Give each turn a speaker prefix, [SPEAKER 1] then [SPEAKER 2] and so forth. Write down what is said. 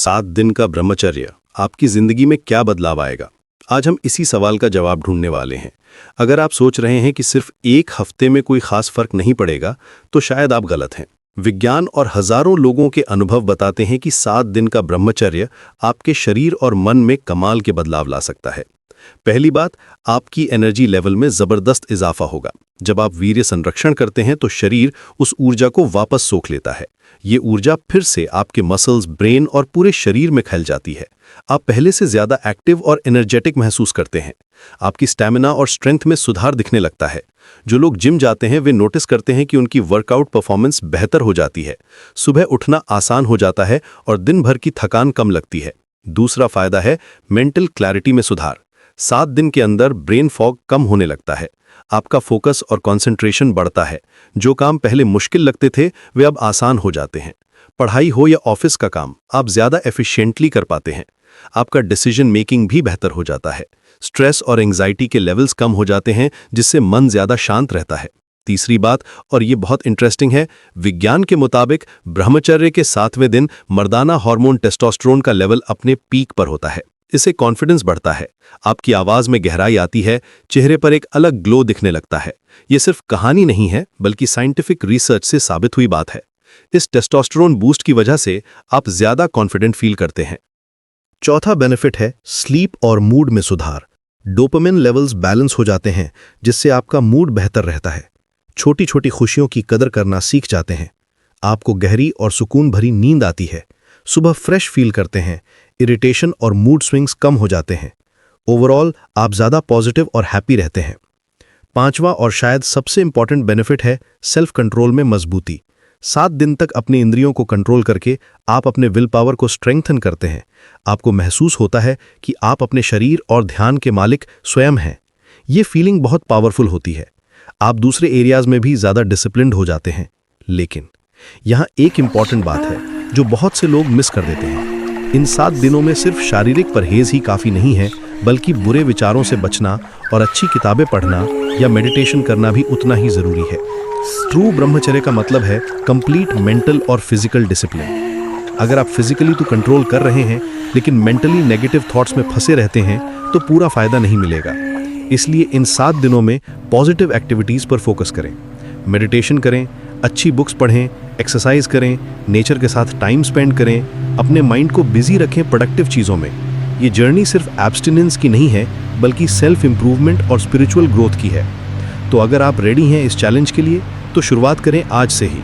[SPEAKER 1] 7 दिन का ब्रह्मचर्य आपकी जिंदगी में क्या बदलाव आएगा? आज हम इसी सवाल का जवाब ढूंढने वाले हैं। अगर आप सोच रहे हैं कि सिर्फ एक हफ्ते में कोई खास फर्क नहीं पड़ेगा, तो शायद आप गलत हैं। विज्ञान और हजारों लोगों के अनुभव बताते हैं कि 7 दिन का ब्रह्मचर्य आपके शरीर और मन में कमाल के बदलाव ला सकता है। पहली बात, आपकी एनर्जी लेवल में जबरदस्त इजाफा होगा। जब आप वीर्य संरक्षण करते हैं तो शरीर उस ऊर्जा को वापस सोख लेता है। ये ऊर्जा फिर से आपके मसल्स, ब्रेन और पूरे शरीर में फैल जाती है। आप पहले से ज्यादा एक्टिव और एनर्जेटिक महसूस करते हैं। आपकी स्टैमिना और स्ट्रेंथ में सुधार दिखने लगता है। जो लोग जिम जाते हैं वे नोटिस करते हैं कि उनकी वर्कआउट परफॉर्मेंस बेहतर हो जाती है। सुबह उठना आसान हो जाता है और दिन भर की थकान कम लगती है। दूसरा फायदा है मेंटल क्लैरिटी में सुधार। 7 दिन के अंदर ब्रेन फॉग कम होने लगता है। आपका फोकस और कंसंट्रेशन बढ़ता है। जो काम पहले मुश्किल लगते थे वे अब आसान हो जाते हैं। पढ़ाई हो या ऑफिस का काम, आप ज्यादा एफिशिएंटली कर पाते हैं। आपका डिसीजन मेकिंग भी बेहतर हो जाता है। स्ट्रेस और एंजाइटी के लेवल्स कम हो जाते हैं, जिससे मन ज्यादा शांत रहता है। तीसरी बात, और ये बहुत इंटरेस्टिंग है, विज्ञान के मुताबिक ब्रह्मचर्य के 7वें दिन मर्दाना हार्मोन टेस्टोस्टेरोन का लेवल अपने पीक पर होता है। इससे कॉन्फिडेंस बढ़ता है, आपकी आवाज में गहराई आती है, चेहरे पर एक अलग ग्लो दिखने लगता है। ये सिर्फ कहानी नहीं है, बल्कि साइंटिफिक रिसर्च से साबित हुई बात है। इस टेस्टोस्टेरोन बूस्ट की वजह से आप ज्यादा कॉन्फिडेंट फील करते हैं। चौथा बेनिफिट है स्लीप और मूड में सुधार। डोपामिन लेवल्स बैलेंस हो जाते हैं, जिससे आपका मूड बेहतर रहता है। छोटी छोटी खुशियों की कदर करना सीख जाते हैं। आपको गहरी और सुकून भरी नींद आती है। सुबह फ्रेश फील करते हैं। इरिटेशन और मूड स्विंग्स कम हो जाते हैं। ओवरऑल आप ज्यादा पॉजिटिव और हैप्पी रहते हैं। पांचवा और शायद सबसे इंपॉर्टेंट बेनिफिट है सेल्फ कंट्रोल में मजबूती। 7 दिन तक अपनी इंद्रियों को कंट्रोल करके आप अपने विल पावर को स्ट्रेंथन करते हैं। आपको महसूस होता है कि आप अपने शरीर और ध्यान के मालिक स्वयं हैं। ये फीलिंग बहुत पावरफुल होती है। आप दूसरे एरियाज में भी ज्यादा डिसिप्लिन्ड हो जाते हैं। लेकिन यहाँ एक इंपॉर्टेंट बात है जो बहुत से लोग मिस कर देते हैं। इन 7 दिनों में सिर्फ शारीरिक परहेज ही काफी नहीं है, बल्कि बुरे विचारों से बचना और अच्छी किताबें पढ़ना या मेडिटेशन करना भी उतना ही जरूरी है। ट्रू ब्रह्मचर्य का मतलब है कंप्लीट मेंटल और फिजिकल डिसिप्लिन। अगर आप फिजिकली तो कंट्रोल कर रहे हैं, लेकिन मेंटली नेगेटिव थॉट्स में फंसे रहते हैं, तो पूरा फायदा नहीं मिलेगा। इसलिए इन 7 दिनों में पॉजिटिव एक्टिविटीज पर फोकस करें। मेडिटेशन करें, अच्छी बुक्स पढ़ें, एक्सरसाइज करें, नेचर के साथ टाइम स्पेंड करें, अपने माइंड को बिजी रखें प्रोडक्टिव चीज़ों में। ये जर्नी सिर्फ एब्स्टिनेंस की नहीं है, बल्कि सेल्फ इंप्रूवमेंट और स्पिरिचुअल ग्रोथ की है। तो अगर आप रेडी हैं इस चैलेंज के लिए, तो शुरुआत करें आज से ही।